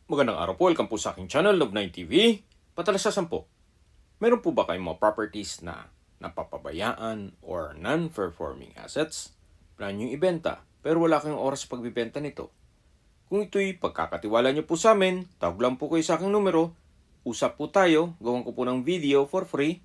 Magandang araw po, welcome po sa aking channel, Love9 TV. Patalasasan po, meron po ba kayong mga properties na napapabayaan or non-performing assets? Plan nyo ibenta, pero wala kayong oras sa pagbibenta nito. Kung ito'y pagkakatiwala nyo po sa amin, tawag lang po kayo sa aking numero, usap po tayo, gawin ko po ng video for free.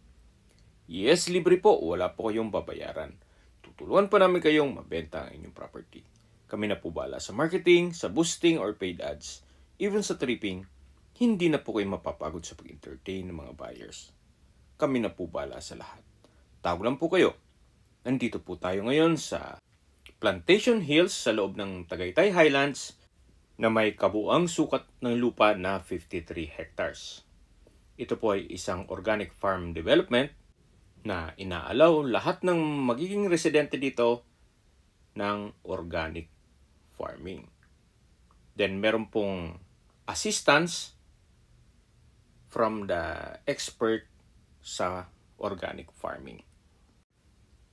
Yes, libre po, wala po kayong babayaran. Tutulungan pa namin kayong mabenta ang inyong property. Kami na po bahala sa marketing, sa boosting or paid ads. Even sa tripping, hindi na po kayo mapapagod sa pag-entertain ng mga buyers. Kami na po bahala sa lahat. Tawag lang po kayo. Nandito po tayo ngayon sa Plantation Hills sa loob ng Tagaytay Highlands na may kabuang sukat ng lupa na 53 hectares. Ito po ay isang organic farm development na inaalaw lahat ng magiging residente dito ng organic farming. Then meron pong assistance from the expert sa organic farming.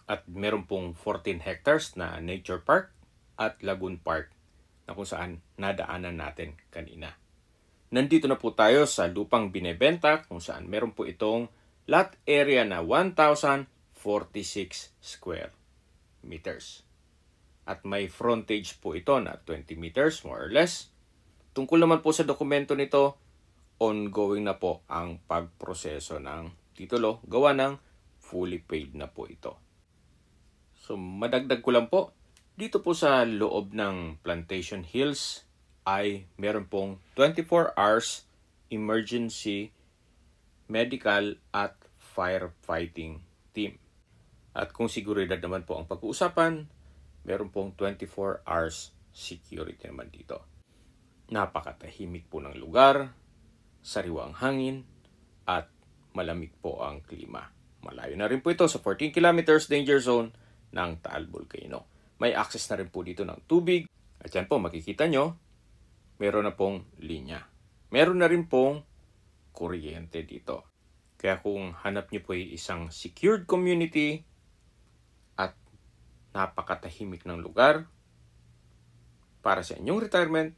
At meron pong 14 hectares na nature park at lagoon park na kung saan nadaanan natin kanina. Nandito na po tayo sa lupang binebenta kung saan meron po itong lot area na 1,046 square meters. At may frontage po ito na 20 meters more or less. Tungkol naman po sa dokumento nito, ongoing na po ang pagproseso ng titulo, gawa ng fully paid na po ito. So madagdag ko lang po, dito po sa loob ng Plantation Hills ay meron pong 24 hours emergency medical at firefighting team. At kung seguridad naman po ang pag-uusapan, meron pong 24 hours security naman dito. Napakatahimik po ng lugar, sariwa ang hangin, at malamig po ang klima. Malayo na rin po ito sa 14 kilometers danger zone ng Taal Volcano. May access na rin po dito ng tubig. At yan po, makikita nyo, meron na pong linya. Meron na rin pong kuryente dito. Kaya kung hanap nyo po ay isang secured community at napakatahimik ng lugar para sa inyong retirement,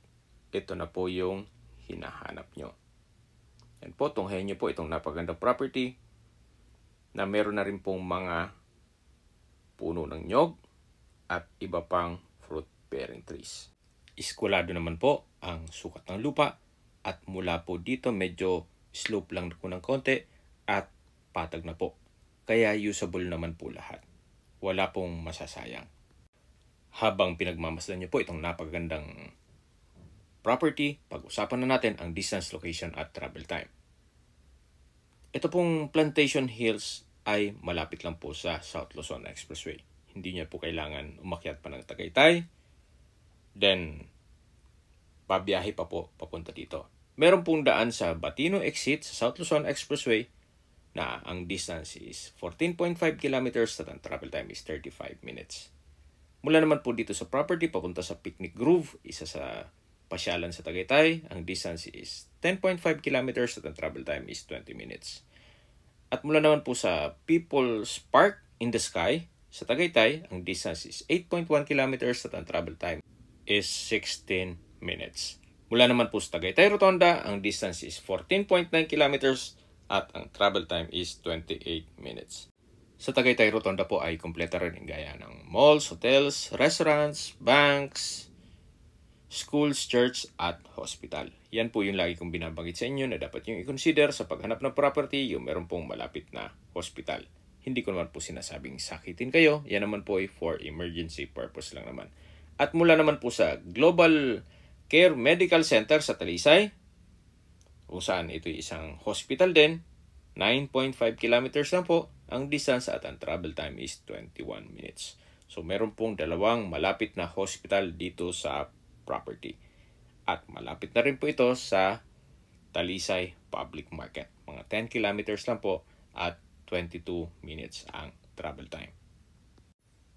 ito na po yung hinahanap nyo. Yan po, tunghayan nyo po itong napagandang property na meron na rin pong mga puno ng nyog at iba pang fruit-bearing trees. Iskulado naman po ang sukat ng lupa at mula po dito medyo slope lang po ng konti at patag na po. Kaya usable naman po lahat. Wala pong masasayang. Habang pinagmamasdan nyo po itong napagandang property, pag-usapan na natin ang distance, location at travel time. Ito pong Plantation Hills ay malapit lang po sa South Luzon Expressway. Hindi niya po kailangan umakyat pa ng Tagaytay. Then, pabiyahe pa po papunta dito. Meron pong daan sa Batino exit sa South Luzon Expressway na ang distance is 14.5 kilometers at ang travel time is 35 minutes. Mula naman po dito sa property papunta sa Picnic Grove, isa sa pasyalan sa Tagaytay, ang distance is 10.5 kilometers at ang travel time is 20 minutes. At mula naman po sa People's Park in the Sky sa Tagaytay, ang distance is 8.1 kilometers at ang travel time is 16 minutes. Mula naman po sa Tagaytay Rotonda, ang distance is 14.9 kilometers at ang travel time is 28 minutes. Sa Tagaytay Rotonda po ay kumpleto rin gaya ng malls, hotels, restaurants, banks, schools, church, at hospital. Yan po yung lagi kong binabanggit sa inyo na dapat yung i-consider sa paghanap ng property, yung meron pong malapit na hospital. Hindi ko naman po sinasabing sakitin kayo. Yan naman po ay for emergency purpose lang naman. At mula naman po sa Global Care Medical Center sa Talisay, kung saan ito ay isang hospital din, 9.5 kilometers lang po ang distance at ang travel time is 21 minutes. So meron pong dalawang malapit na hospital dito sa property. At malapit na rin po ito sa Talisay Public Market. Mga 10 kilometers lang po at 22 minutes ang travel time.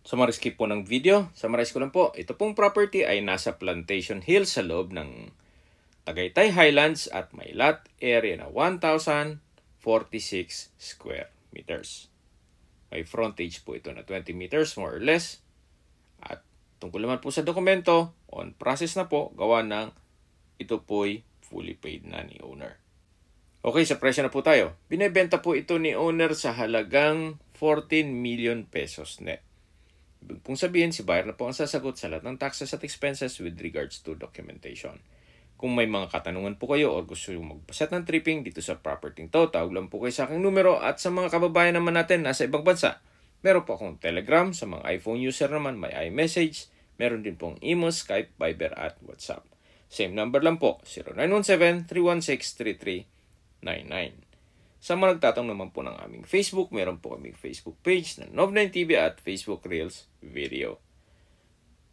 Summarize po ng video. Summarize ko lang po. Ito pong property ay nasa Plantation Hills sa loob ng Tagaytay Highlands at may lot area na 1,046 square meters. May frontage po ito na 20 meters more or less. At tungkol naman po sa dokumento, on process na po, gawa ng ito po'y fully paid na ni owner. Okay, sa presyo na po tayo. Binebenta po ito ni owner sa halagang 14 million pesos net. Ibig pong sabihin, si buyer na po ang sasagot sa lahat ng taxes at expenses with regards to documentation. Kung may mga katanungan po kayo o gusto nyo magpaset ng tripping dito sa property to, tawag lang po kayo sa aking numero. At sa mga kababayan naman natin nasa ibang bansa, meron po akong Telegram. Sa mga iPhone user naman, may iMessage. Meron din pong email, Skype, Viber at WhatsApp. Same number lang po, 0917-316-3399. Sa mga nagtatanong naman po ng aming Facebook, meron po kaming Facebook page na Nov9TV at Facebook Reels Video.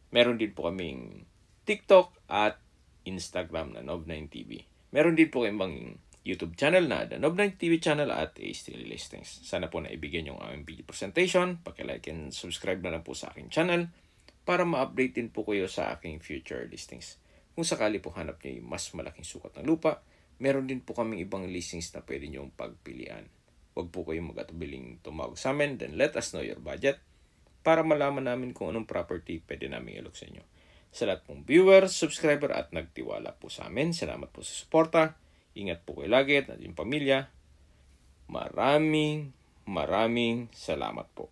Meron din po kaming TikTok at Instagram na Nov9TV. Meron din po kaming YouTube channel na The Nov9TV channel at Ace Daily Listings. Sana po naibigyan yung aming video presentation. Paki-like and subscribe na lang po sa aking channel para ma-update din po kayo sa aking future listings. Kung sakali po hanap niyo yung mas malaking sukat ng lupa, meron din po kaming ibang listings na pwede niyong pagpilian. Huwag po kayong mag-atubiling tumawag sa amin, then let us know your budget para malaman namin kung anong property pwede namin ilok sa inyo. Sa lahat pong viewers, subscriber at nagtiwala po sa amin, salamat po sa suporta. Ingat po kayo lagi at yung pamilya. Maraming salamat po.